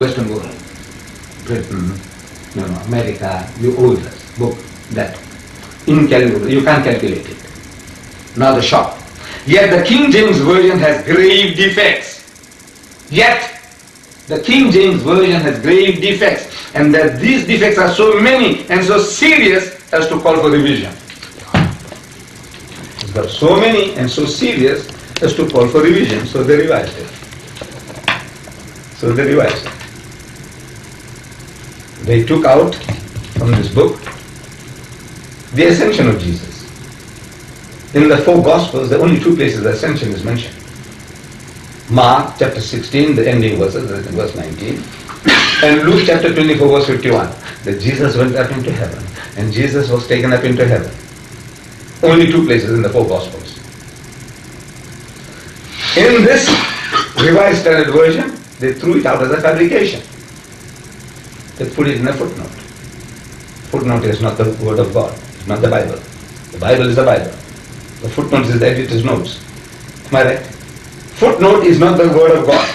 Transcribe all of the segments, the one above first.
Western world, Britain, America, you owe us book that incalculable, you can't calculate it. Now the shock. Yet the King James Version has grave defects. Yet the King James Version has grave defects, and that these defects are so many and so serious as to call for revision. It's got so many and so serious as to call for revision, so they revised it. They took out from this book the ascension of Jesus. In the four Gospels, there are only two places the ascension is mentioned. Mark chapter 16, the ending verses, verse 19, and Luke chapter 24, verse 51, that Jesus went up into heaven and Jesus was taken up into heaven. Only two places in the four Gospels. In this Revised Standard Version, they threw it out as a fabrication. They put it in a footnote. Footnote is not the word of God. It's not the Bible. The Bible is the Bible. The footnote is the editor's notes. Am I right? Footnote is not the word of God.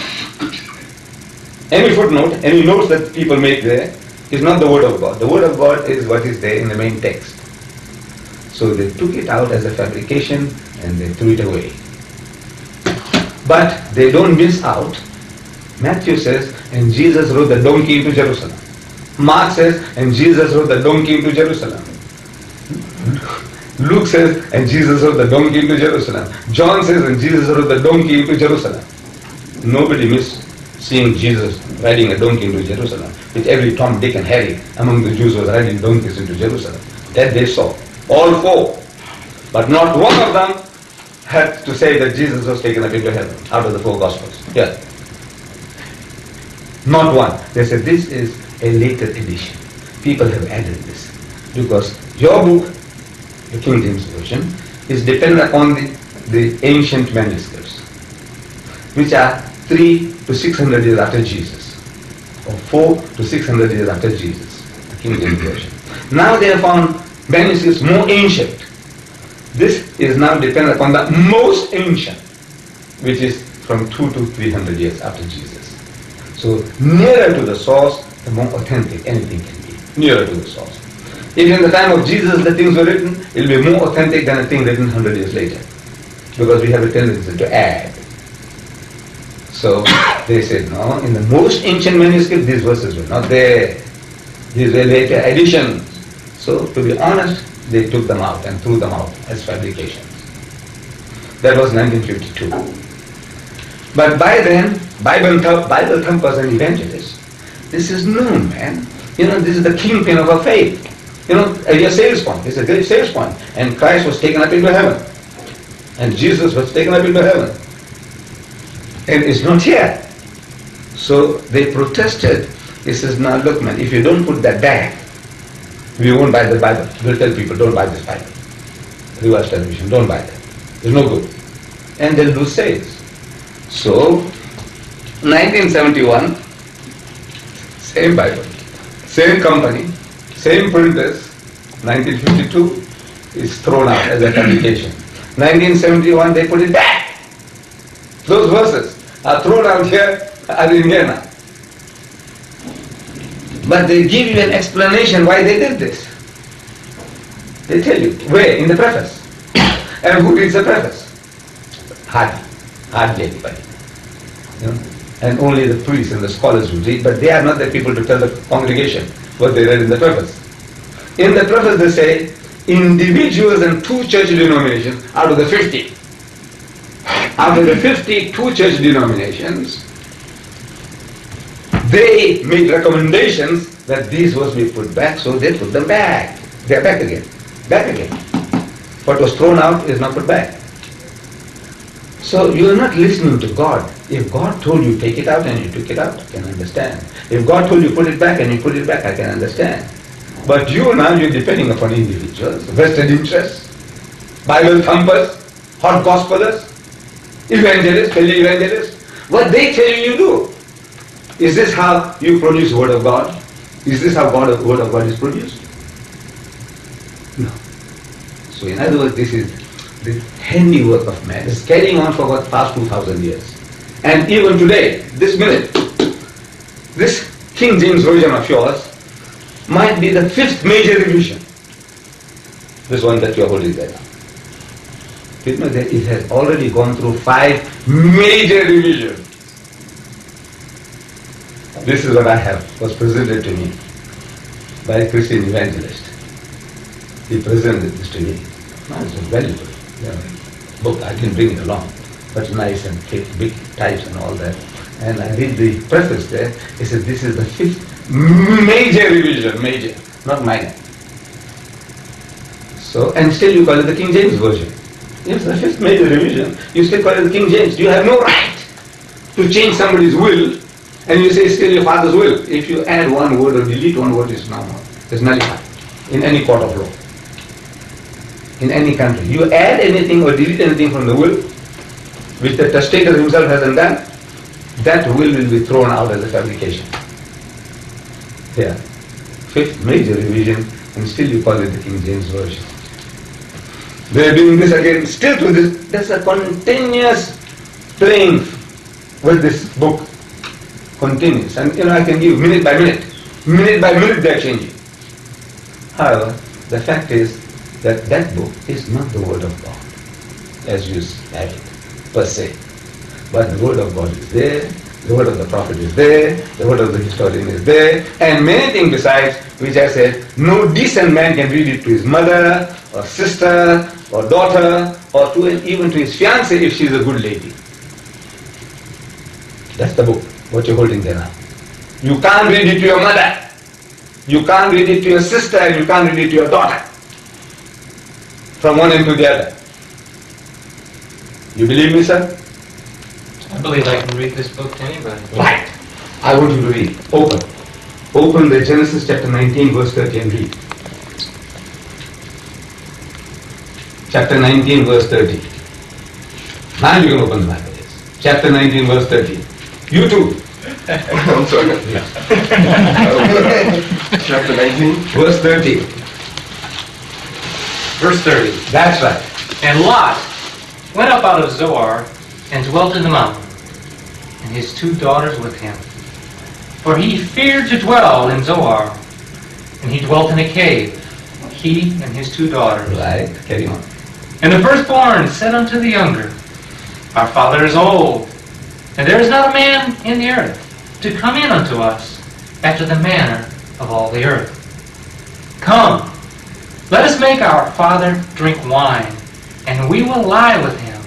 Any footnote, any notes that people make there is not the word of God. The word of God is what is there in the main text. So they took it out as a fabrication and they threw it away. But they don't miss out. Matthew says, and Jesus rode the donkey into Jerusalem. Mark says, and Jesus rode the donkey into Jerusalem. Luke says, and Jesus rode the donkey into Jerusalem. John says, and Jesus rode the donkey into Jerusalem. Nobody missed seeing Jesus riding a donkey into Jerusalem, which every Tom, Dick and Harry among the Jews was riding donkeys into Jerusalem. That they saw. All four. But not one of them had to say that Jesus was taken up into heaven out of the four Gospels. Yeah. Not one. They said this is a later edition. People have added this. Because your book, the King James Version, is dependent upon the ancient manuscripts, which are 300 to 600 years after Jesus, or 400 to 600 years after Jesus, the King James Version. Now they have found manuscripts more ancient. This is now dependent upon the most ancient, which is from 200 to 300 years after Jesus. So nearer to the source, the more authentic anything can be. Nearer to the source. If in the time of Jesus the things were written, it will be more authentic than a thing written 100 years later. Because we have a tendency to add. So they said, no, in the most ancient manuscript, these verses were not there. These were later additions. So to be honest, they took them out and threw them out as fabrications. That was 1952. But by then, Bible thumpers and evangelists, this is known, man. This is the kingpin of our faith. A sales point. It's a great sales point. And Christ was taken up into heaven. And Jesus was taken up into heaven. And it's not here. So they protested. He says, now look, man, if you don't put that back, we won't buy the Bible. We'll tell people, don't buy this Bible. Reverse television, don't buy that. It's no good. And they'll lose sales. So, 1971, same Bible, same company, same printers. 1952 is thrown out as a fabrication. 1971 they put it back. Those verses are thrown out here, are in here now. But they give you an explanation why they did this. They tell you, where? In the preface. And who reads the preface? Hardly anybody. And only the priests and the scholars will read, but they are not the people to tell the congregation what they read in the preface. In the preface they say, individuals and two church denominations out of the 50. Out of the 52 church denominations, they made recommendations that these must be put back, so they put them back. They are back again. Back again. What was thrown out is not put back. So you are not listening to God. If God told you take it out and you took it out, I can understand. If God told you put it back and you put it back, I can understand. But you're depending upon individuals, vested interests, Bible thumpers, hot gospelers, evangelists, tele-evangelists. What they tell you do. Is this how you produce the Word of God? Is this how the Word of God is produced? No. So in other words, this is the handiwork of man. It's carrying on for the past 2,000 years. And even today, this minute, This King James Version of yours might be the 5th major revision. This one that you are holding there now. You know that it has already gone through 5 major revisions. This is what I have, was presented to me by a Christian evangelist. He presented this to me. No, it's valuable book. I didn't bring it along, but nice and thick, big types and all that. And I read the preface there. He said, this is the 5th major revision, major, not minor. So, and still you call it the King James Version. It's the 5th major revision. You still call it the King James. You have no right to change somebody's will, and you say it's still your father's will. If you add one word or delete one word, it's normal. It's nullified in any court of law. In any country. You add anything or delete anything from the will, which the testator himself hasn't done, that will be thrown out as a fabrication. Yeah. 5th major revision, and still you call it the King James Version. They are doing this again, still to this. There's a continuous playing with this book. Continuous. And I can give minute by minute. Minute by minute they are changing. However, the fact is that that book is not the Word of God, as you have it, per se. But the Word of God is there, the Word of the Prophet is there, the Word of the historian is there, and many things besides, which I said, no decent man can read it to his mother, or sister, or daughter, or even to his fiancée if she is a good lady. That's the book, what you're holding there now. You can't read it to your mother, you can't read it to your sister, and you can't read it to your daughter. From one end to the other. You believe me, sir? I believe I can read this book to anybody. Right. I want you to read. Open. Open the Genesis chapter 19 verse 30 and read. Chapter 19 verse 30. Now you can open the Bible. Yes. Chapter 19 verse 30. You too. I'm sorry. Chapter 19. Verse 30. Verse 30. That's right. And Lot went up out of Zoar and dwelt in the mountain, and his 2 daughters with him. For he feared to dwell in Zoar, and he dwelt in a cave, he and his 2 daughters. Right. Carry on. And the firstborn said unto the younger, Our father is old, and there is not a man in the earth to come in unto us after the manner of all the earth. Come, let us make our father drink wine, and we will lie with him,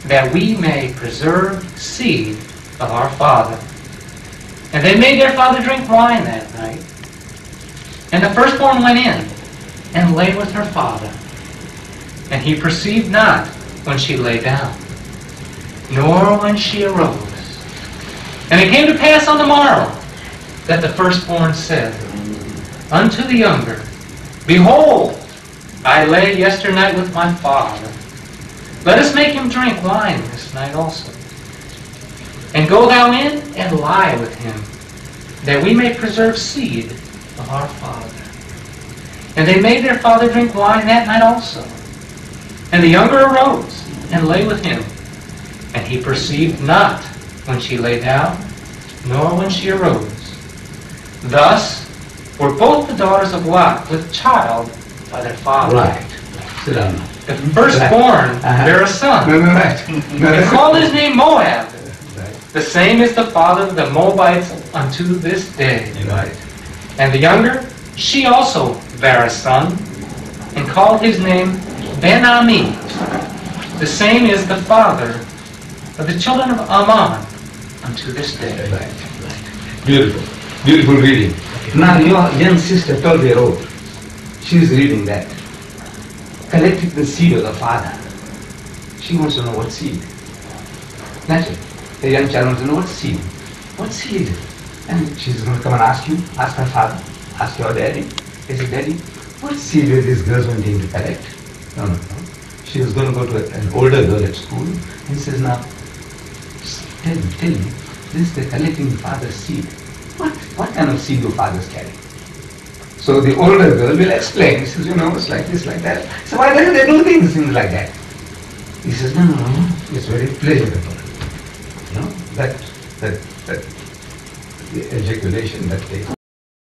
that we may preserve seed of our father. And they made their father drink wine that night. And the firstborn went in, and lay with her father. And he perceived not when she lay down, nor when she arose. And it came to pass on the morrow, that the firstborn said unto the younger, Behold, I lay yesternight with my father. Let us make him drink wine this night also. And go thou in and lie with him, that we may preserve seed of our father. And they made their father drink wine that night also. And the younger arose and lay with him. And he perceived not when she lay down, nor when she arose. Thus were both the daughters of Lot with child by their father. Right. Sit down now. The firstborn bare a son, and called his name Moab. The same is the father of the Moabites unto this day. Right. And the younger, she also bare a son, and called his name Ben-Ami. The same is the father of the children of Ammon unto this day. Right. Beautiful. Beautiful reading. Now your young sister, 12-year-old, she is reading that. Collecting the seed of the father. She wants to know what seed. Naturally. The young child wants to know what seed. What seed? And she's going to come and ask you, ask her father, ask your daddy. He said, Daddy, what seed were these girls wanting to collect? No. She was going to go to an older girl at school, and he says, now, tell me, this they're collecting the father's seed. What kind of seed do fathers carry? So the older girl will explain. He says, it's like this, like that. So why don't they do things like that? He says, no, it's very pleasurable. That the ejaculation that takes